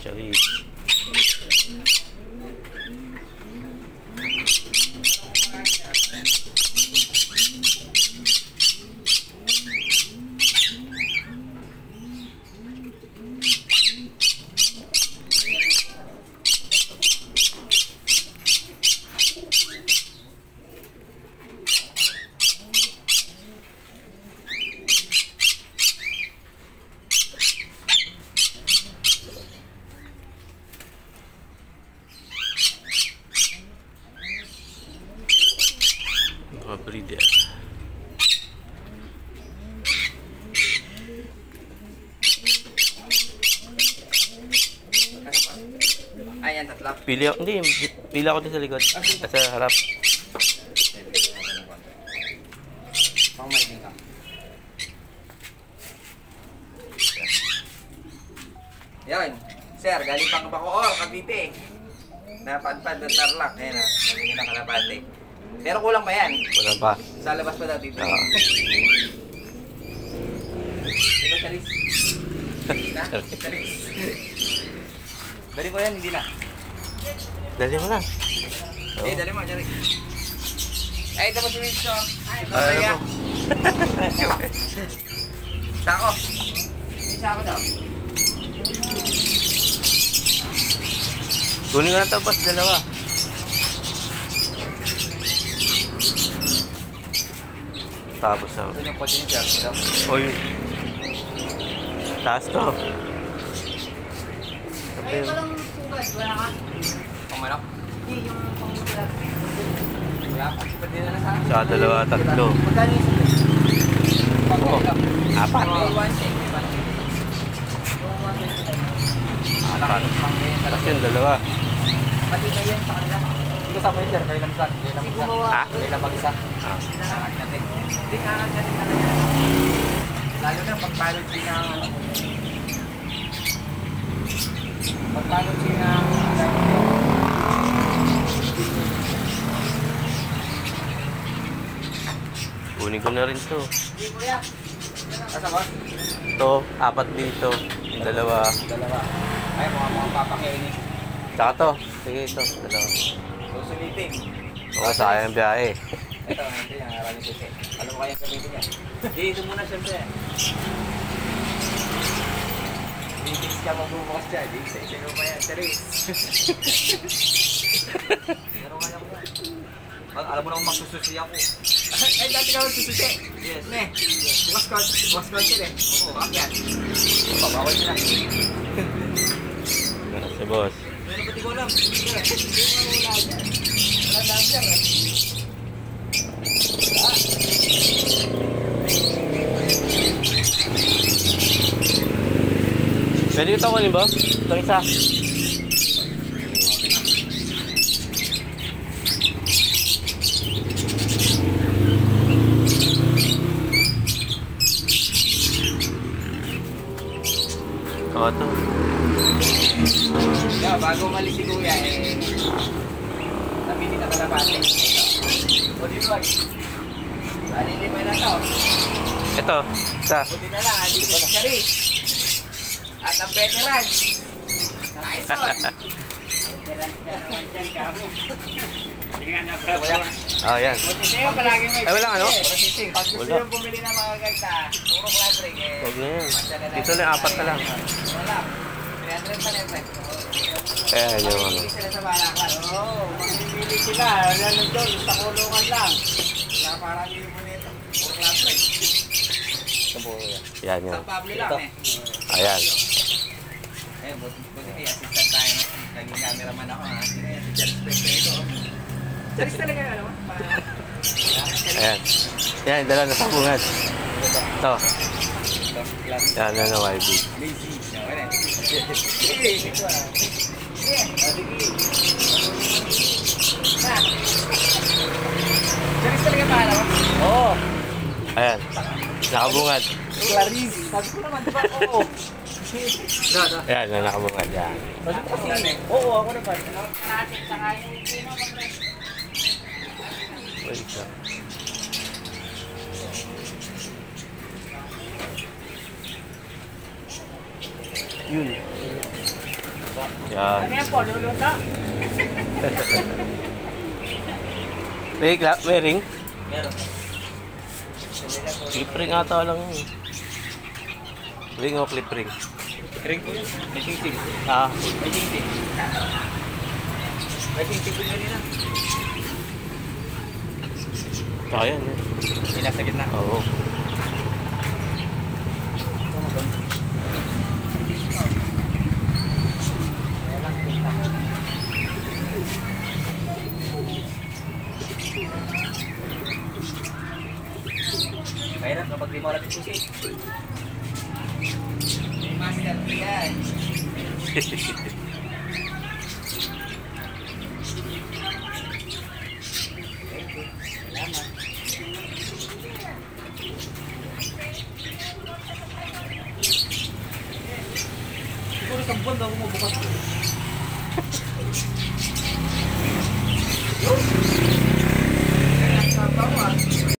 Charis. Breeder. Ayan, tatlo. Pili ako, hindi, pili ako din sa likod. Sa harap. Pang may din ka. Yan. Sir, galing pang Bacoor, Cavite. Napadpad ng Tarlac. Ayan na, nagiging nakalapate. Pero kulang pa yan. Wala pa. Sa labas pa daw dito. Oo. Diba, Charis? Na? Charis. Dali ko yan, hindi na. Dali mo lang. Eh, dali mo, Charis. Ay, tapos yung minso. Ay, Ano babaya. po? Sako. May sako daw. Kunin ko na ito, boss. Dalawa. Tapos na. Ito yung kotse niya, sir. Oy. Taas to. Ay, walang sugat. Wala ka? Pang manok? Hindi, yung pang-sugat. Wala pa. Ba't din na sa akin? Sa dalawa, tatlo. Magkano yung sugat? Oh, apat. May 1 may 1 Apat. Tapos yung dalawa. Pati kayo yan sa kanila. Ito sa mga sir, kayo lang sa kayo lang isa. Ha? Kayo lang mag-isa. Ah. Nakakit natin. Hindi kakakit natin na yan. Lalo na pagpalod siya ng pagpalod siya ng Kunin ko na rin to. Hindi, kuya. asa ba? Ito, apat dito. Yung dalawa. Dalawa. Ay, mga papakainin. Tsaka to. Sige, ito. Dalawa. Susulitin. Oo, sayang ang biyahe. Ito, hindi yan. Maraming susi. Alam mo kayang gamitin yan. Hindi, ito muna siyempre. Hindi ka magbubukas dyan. Hindi sa isang pa yan. Charis. Pero kaya ko yan. Alam mo na kung magsususi ako. Ay, dati ka magsususi. Yes. Ne, bukas ka sila eh. Oo, bakit yan? Pabawal nila. Si boss. Pero pati ko alam. Hindi wala dyan. Wala dyan dyan eh. Pwede ko ito kunin, boss? Ito isa. Oo, ito. Yeah, bago umalis si Kuya eh, nabili na kalapate. O dito ay, alilipay na to. Ito, isa. Buti na lang, andito si Charis. At ang veteran. Nice one. Veteran ka naman dyan, kamo. Tingnan na bro. Oh, yan. Buti sa'yo, palagi may Ay, walang ano? Pag gusto Wala. yung bumili ng mga gagta, puro flat ring eh. Huwag na yan. Dito lang, apat na lang. Wala. 300 pa na yung price. Kaya yun yung ano. Mamimili sila sa Balacan. Oo, mamimili sila. Ano doon, sa kulungan lang. Wala parang yung mo nito. Puro flat ring. Yan, yan. Sa Pablo lang eh. Ayan. Eh, buti may assistant tayo na. Naging cameraman ako ha. Sige, si Charis Pwede ito. Charis talaga ano? Ayan. Yan, dala na sa bungas. Ito. Yan, yan na YB. Lazy. Wala. Sige, ito ah. Sige. Sige. Na. Charis talaga paano? Oo. Ayan. Nakabungad. Clarice. Sabi ko naman, diba? Oo. Da. Ayan, na nakabungad yan. Oo, ako naman. Natin sa kain yung pino ko, pre. Wait lang. Yun. Yan. Ano yan po, luluto? May ring? Meron. Clip ring ata lang yun. Ring o clip ring? Ring ko yun. May ting-ting. Ah, May ting-ting. May ting-ting ko kanina. kaya yan eh. May nasa gitna. Oo. Mahirap kapag di mo alam yung susi. May master yan. Siguro isang buwan daw mo bukas.